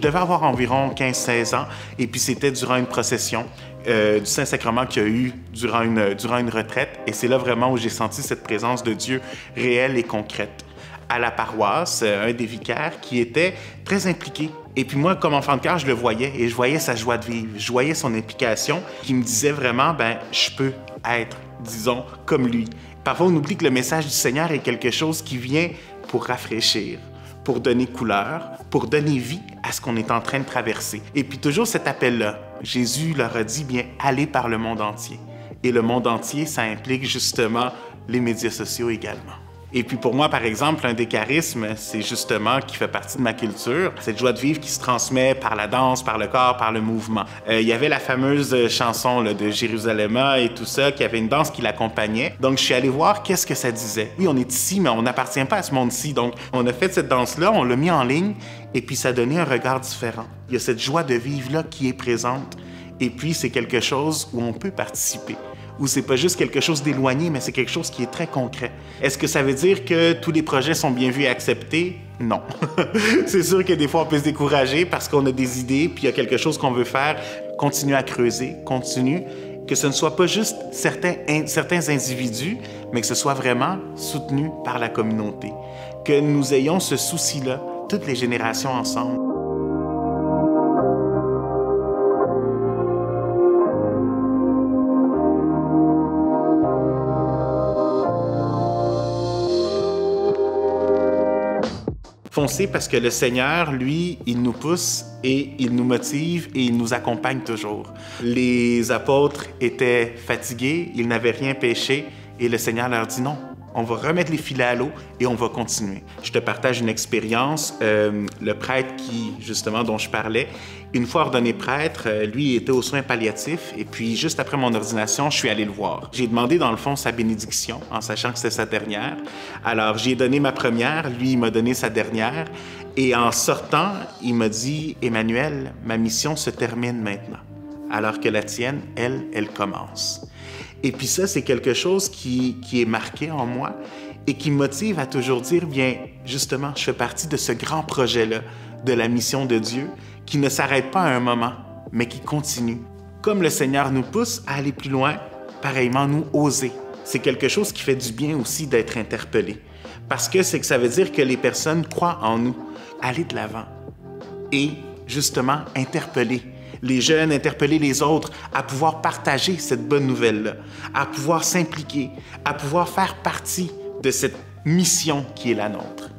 devais avoir environ 15-16 ans, et puis c'était durant une procession du Saint-Sacrement qu'il y a eu durant une retraite, et c'est là vraiment où j'ai senti cette présence de Dieu réelle et concrète. À la paroisse, un des vicaires qui était très impliqué. Et puis moi, comme enfant de cœur, je le voyais, et je voyais sa joie de vivre, je voyais son implication, qui me disait vraiment, ben, je peux être, disons, comme lui. Parfois, on oublie que le message du Seigneur est quelque chose qui vient pour rafraîchir, pour donner couleur, pour donner vie à ce qu'on est en train de traverser. Et puis toujours cet appel-là, Jésus leur a dit, bien, allez par le monde entier. Et le monde entier, ça implique justement les médias sociaux également. Et puis pour moi, par exemple, un des charismes, c'est justement qui fait partie de ma culture, cette joie de vivre qui se transmet par la danse, par le corps, par le mouvement. Il y avait la fameuse chanson là, de Jérusalem et tout ça, qui avait une danse qui l'accompagnait. Donc je suis allé voir qu'est-ce que ça disait. Oui, on est ici, mais on n'appartient pas à ce monde-ci. Donc on a fait cette danse-là, on l'a mis en ligne, et puis ça a donné un regard différent. Il y a cette joie de vivre-là qui est présente. Et puis c'est quelque chose où on peut participer. Où c'est pas juste quelque chose d'éloigné, mais c'est quelque chose qui est très concret. Est-ce que ça veut dire que tous les projets sont bien vus et acceptés? Non. C'est sûr que des fois, on peut se décourager parce qu'on a des idées, puis il y a quelque chose qu'on veut faire. Continue à creuser, continue. Que ce ne soit pas juste certains individus, mais que ce soit vraiment soutenu par la communauté. Que nous ayons ce souci-là, toutes les générations ensemble. Foncez parce que le Seigneur, lui, il nous pousse et il nous motive et il nous accompagne toujours. Les apôtres étaient fatigués, ils n'avaient rien péché et le Seigneur leur dit non. On va remettre les filets à l'eau et on va continuer. Je te partage une expérience. Le prêtre dont je parlais, une fois ordonné prêtre, lui était aux soins palliatifs et puis juste après mon ordination, je suis allé le voir. J'ai demandé dans le fond sa bénédiction en sachant que c'était sa dernière. Alors j'ai donné ma première, lui il m'a donné sa dernière et en sortant, il m'a dit « Emmanuel, ma mission se termine maintenant, alors que la tienne, elle commence. » Et puis ça, c'est quelque chose qui est marqué en moi et qui me motive à toujours dire, bien, justement, je fais partie de ce grand projet-là, de la mission de Dieu, qui ne s'arrête pas à un moment, mais qui continue. Comme le Seigneur nous pousse à aller plus loin, pareillement, nous oser. C'est quelque chose qui fait du bien aussi d'être interpellé. Parce que ça veut dire que les personnes croient en nous. Aller de l'avant et, justement, interpeller. Les jeunes, interpeller les autres, à pouvoir partager cette bonne nouvelle-là, à pouvoir s'impliquer, à pouvoir faire partie de cette mission qui est la nôtre.